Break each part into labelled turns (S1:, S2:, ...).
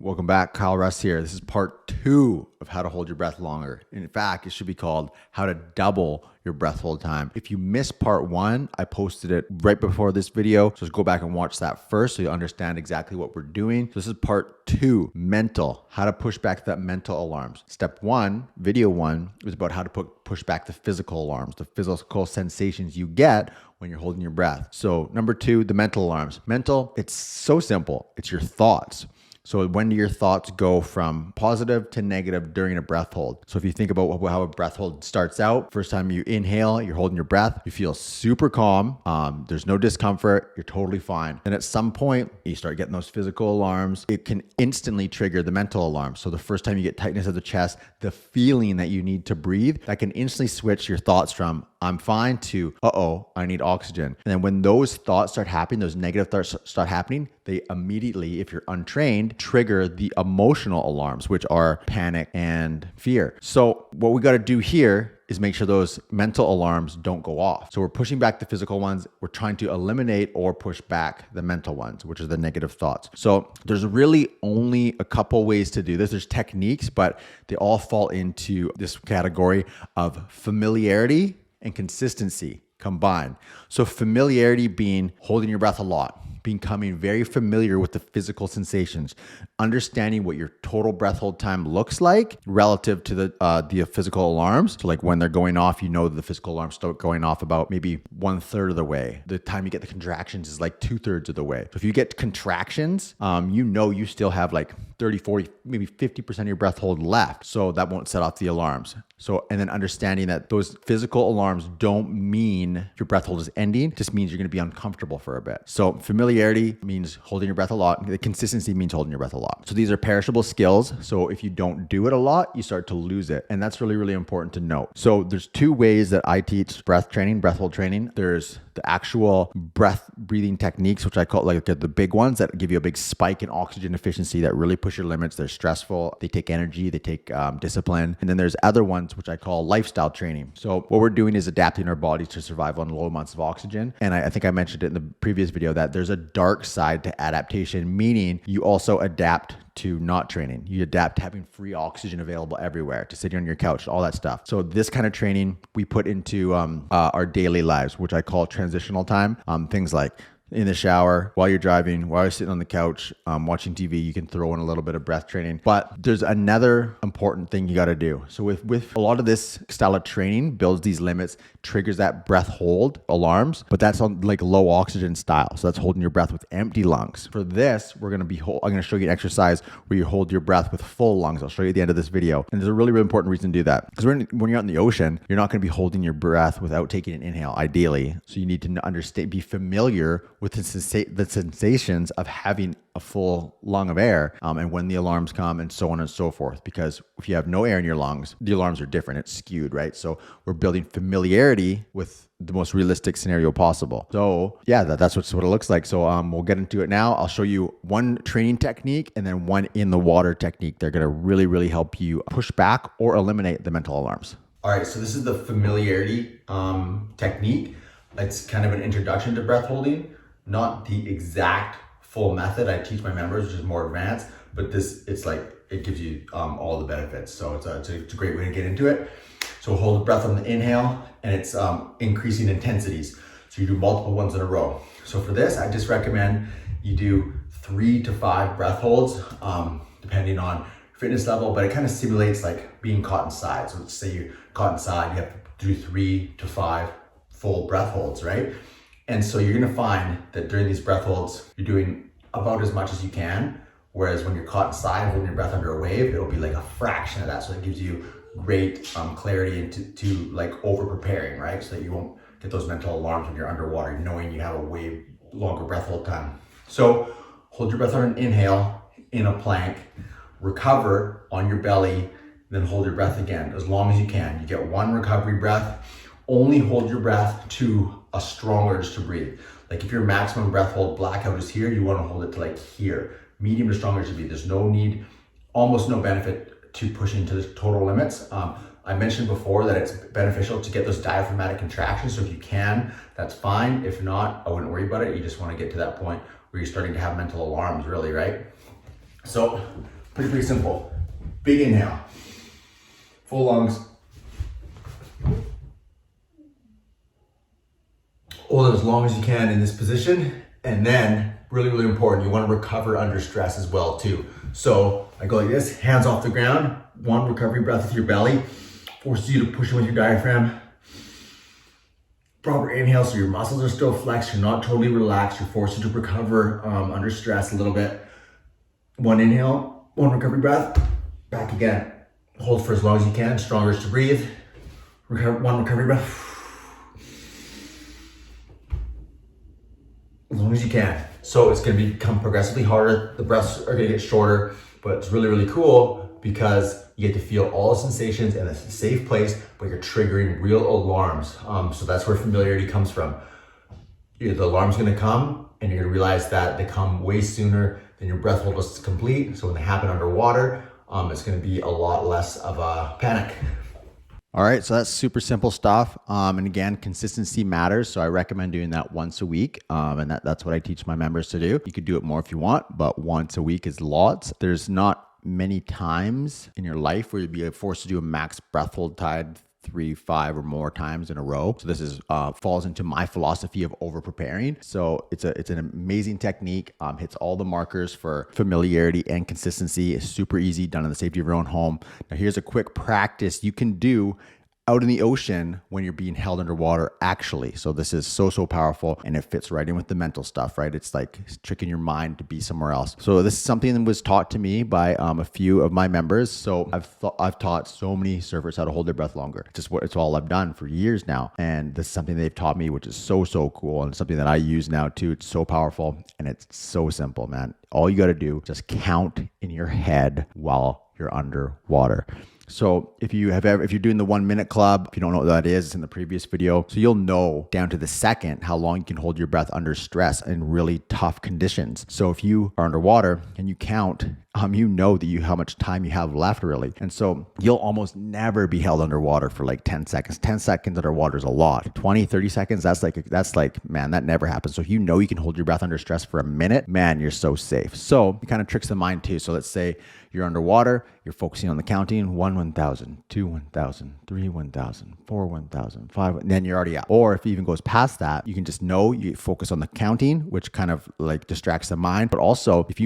S1: Welcome back. Kyle Russ here. This is part 2 of how to hold your breath longer. In fact, it should be called how to double your breath hold time. If you missed part 1, I posted it right before this video. So just go back and watch that first so you understand exactly what we're doing. So this is part 2, mental, how to push back that mental alarms. Step 1, video 1, was about how to push back the physical alarms, the physical sensations you get when you're holding your breath. So number 2, the mental alarms. Mental, it's so simple. It's your thoughts. So when do your thoughts go from positive to negative during a breath hold? So if you think about how a breath hold starts out, first time you inhale, you're holding your breath, you feel super calm. There's no discomfort. You're totally fine. Then at some point, you start getting those physical alarms. It can instantly trigger the mental alarm. So the first time you get tightness of the chest, the feeling that you need to breathe, that can instantly switch your thoughts from I'm fine to, I need oxygen. And then when those thoughts start happening, those negative thoughts start happening, they immediately, if you're untrained, trigger the emotional alarms, which are panic and fear. So what we got to do here is make sure those mental alarms don't go off. So we're pushing back the physical ones. We're trying to eliminate or push back the mental ones, which are the negative thoughts. So there's really only a couple ways to do this. There's techniques, but they all fall into this category of familiarity and consistency combined. So familiarity being holding your breath a lot, becoming very familiar with the physical sensations, understanding what your total breath hold time looks like relative to the physical alarms. So like when they're going off, you know that the physical alarms start going off about maybe 1/3 of the way. The time you get the contractions is like 2/3 of the way. So if you get contractions, you still have like 30, 40, maybe 50% of your breath hold left. So that won't set off the alarms. So, and then understanding that those physical alarms don't mean your breath hold is ending, just means you're going to be uncomfortable for a bit. So familiarity means holding your breath a lot. The consistency means holding your breath a lot. So these are perishable skills. So if you don't do it a lot, you start to lose it. And that's really, really important to note. So there's 2 ways that I teach breath hold training. There's the actual breath breathing techniques, which I call like the big ones that give you a big spike in oxygen efficiency that really push your limits. They're stressful. They take energy. They take discipline. And then there's other ones, which I call lifestyle training. So what we're doing is adapting our bodies to survive on low amounts of oxygen. And I think I mentioned it in the previous video that there's a dark side to adaptation, meaning you also adapt to not training. You adapt to having free oxygen available everywhere, to sitting on your couch, all that stuff. So this kind of training we put into our daily lives, which I call transitional time. Things like in the shower, while you're driving, while you're sitting on the couch, watching TV, you can throw in a little bit of breath training. But there's another important thing you got to do. So with a lot of this style of training builds these limits, triggers that breath hold alarms, but that's on like low oxygen style. So that's holding your breath with empty lungs. For this, I'm going to show you an exercise where you hold your breath with full lungs. I'll show you at the end of this video. And there's a really, really important reason to do that. Because when you're out in the ocean, you're not going to be holding your breath without taking an inhale, ideally. So you need to understand, be familiar with the sensations of having a full lung of air and when the alarms come and so on and so forth. Because if you have no air in your lungs, the alarms are different. It's skewed, right? So we're building familiarity with the most realistic scenario possible. So yeah, that's what it looks like. So we'll get into it now. I'll show you one training technique and then one in the water technique. They're going to really, really help you push back or eliminate the mental alarms. All right, so this is the familiarity technique. It's kind of an introduction to breath holding. Not the exact full method I teach my members, which is more advanced, but it gives you all the benefits. So it's a great way to get into it. So hold the breath on the inhale, and it's increasing intensities. So you do multiple ones in a row. So for this, I just recommend you do 3 to 5 breath holds, depending on fitness level, but it kind of simulates like being caught inside. So let's say you're caught inside, you have to do 3 to 5 full breath holds, right? And so you're gonna find that during these breath holds, you're doing about as much as you can. Whereas when you're caught inside holding your breath under a wave, it'll be like a fraction of that. So it gives you great clarity into like over preparing, right? So that you won't get those mental alarms when you're underwater, knowing you have a way longer breath hold time. So hold your breath on an inhale in a plank, recover on your belly, then hold your breath again as long as you can. You get 1 recovery breath. Only hold your breath to a strong urge to breathe. Like if your maximum breath hold blackout is here, you want to hold it to like here. Medium to strong urge to breathe. There's no need, almost no benefit to pushing to the total limits. I mentioned before that it's beneficial to get those diaphragmatic contractions. So if you can, that's fine. If not, I wouldn't worry about it. You just want to get to that point where you're starting to have mental alarms, really, right? So pretty simple. Big inhale, full lungs. Hold it as long as you can in this position. And then really important, you want to recover under stress as well too. So I go like this, hands off the ground, one recovery breath with your belly, forces you to push in with your diaphragm. Proper inhale, so your muscles are still flexed, you're not totally relaxed, you're forced to recover under stress a little bit. One inhale, one recovery breath, back again. Hold for as long as you can, stronger is to breathe. One recovery breath. As long as you can. So it's gonna become progressively harder, the breaths are gonna get shorter, but it's really cool because you get to feel all the sensations in a safe place, but you're triggering real alarms. So that's where familiarity comes from. The alarm's gonna come and you're gonna realize that they come way sooner than your breath hold was complete. So when they happen underwater, it's gonna be a lot less of a panic. All right, so that's super simple stuff. And again, consistency matters. So I recommend doing that once a week. And that's what I teach my members to do. You could do it more if you want, but once a week is lots. There's not many times in your life where you'd be forced to do a max breath hold time 3, 5 or more times in a row. So this is falls into my philosophy of over preparing. So it's an amazing technique. Hits all the markers for familiarity and consistency. It's super easy, done in the safety of your own home. Now here's a quick practice you can do out in the ocean when you're being held underwater actually. So this is so powerful and it fits right in with the mental stuff, right? It's like tricking your mind to be somewhere else. So this is something that was taught to me by a few of my members. So I've taught so many surfers how to hold their breath longer. It's all I've done for years now. And this is something they've taught me, which is so cool and something that I use now too. It's so powerful and it's so simple, man. All you got to do, just count in your head while you're underwater. So if you're doing the 1 minute club, if you don't know what that is, it's in the previous video. So you'll know down to the second how long you can hold your breath under stress in really tough conditions. So if you are underwater and you count, you know how much time you have left really. And so you'll almost never be held underwater for like 10 seconds. 10 seconds underwater is a lot. 20, 30 seconds, that's like, man, that never happens. So if you know you can hold your breath under stress for a minute, man, you're so safe. So it kind of tricks the mind too. So let's say you're underwater, you're focusing on the counting, 1, 1,000, 2, 1,000, 3, 1,000, 4, 1,000, 5, and then you're already out. Or if it even goes past that, you can just know you focus on the counting, which kind of like distracts the mind. But also if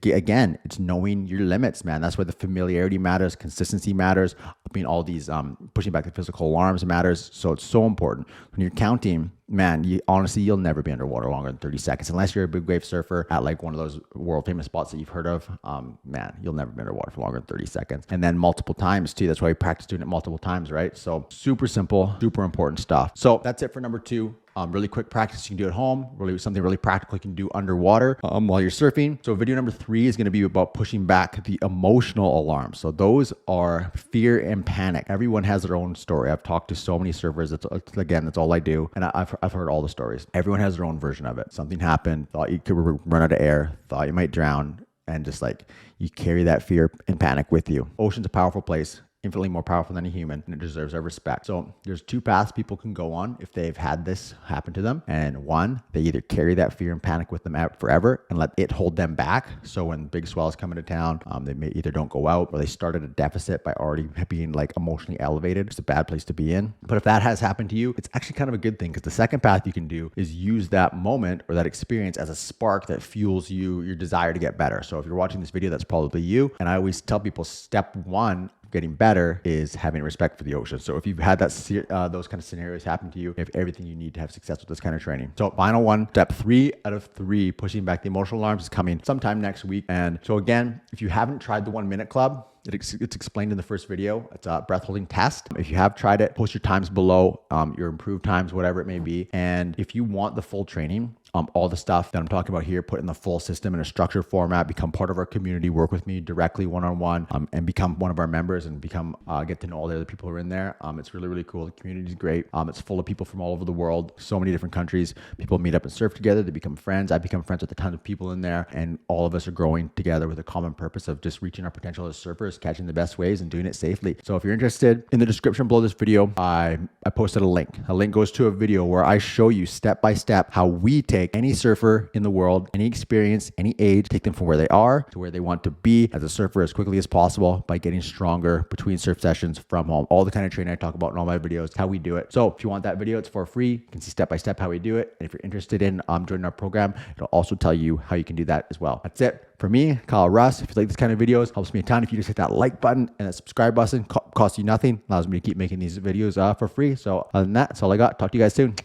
S1: again, it's knowing your limits, man. That's why the familiarity matters, consistency matters. I mean, all these pushing back the physical alarms matters. So it's so important when you're counting. Man, you'll never be underwater longer than 30 seconds unless you're a big wave surfer at like one of those world famous spots that you've heard of. Man, you'll never be underwater for longer than 30 seconds. And then multiple times too. That's why we practice doing it multiple times, right? So super simple, super important stuff. So that's it for number 2. Really quick practice you can do at home, something really practical you can do underwater while you're surfing. So video number 3 is going to be about pushing back the emotional alarms. So those are fear and panic. Everyone has their own story. I've talked to so many surfers. That's all I do. And I've heard all the stories. Everyone has their own version of it. Something happened, thought you could run out of air, thought you might drown, and just like you carry that fear and panic with you. Ocean's a powerful place. Infinitely more powerful than a human, and it deserves our respect. So there's 2 paths people can go on if they've had this happen to them. And one, they either carry that fear and panic with them out forever and let it hold them back. So when big swells come into town, they may either don't go out or they start at a deficit by already being like emotionally elevated. It's a bad place to be in. But if that has happened to you, it's actually kind of a good thing, because the second path you can do is use that moment or that experience as a spark that fuels your desire to get better. So if you're watching this video, that's probably you. And I always tell people step 1 getting better is having respect for the ocean. So if you've had those kind of scenarios happen to you, you have everything you need to have success with this kind of training. So final one, step 3 out of 3, pushing back the emotional alarms, is coming sometime next week. And so again, if you haven't tried the 1 minute club, it's explained in the first video. It's a breath holding test. If you have tried it, post your times below, your improved times, whatever it may be. And if you want the full training, all the stuff that I'm talking about here, put in the full system in a structured format, become part of our community, work with me directly one-on-one, and become one of our members and get to know all the other people who are in there. It's really cool. The community is great. It's full of people from all over the world, so many different countries. People meet up and surf together. They become friends. I become friends with a ton of people in there, and all of us are growing together with a common purpose of just reaching our potential as surfers, catching the best waves and doing it safely. So if you're interested, in the description below this video, I posted a link. A link goes to a video where I show you step by step how we take take any surfer in the world, any experience, any age, take them from where they are to where they want to be as a surfer as quickly as possible by getting stronger between surf sessions from home. All the kind of training I talk about in all my videos, how we do it. So if you want that video, it's for free. You can see step by step how we do it. And if you're interested in joining our program, it'll also tell you how you can do that as well. That's it. For me, Kyle Russ, if you like this kind of videos, helps me a ton if you just hit that like button and that subscribe button. Costs you nothing, allows me to keep making these videos for free. So other than that, that's all I got. Talk to you guys soon.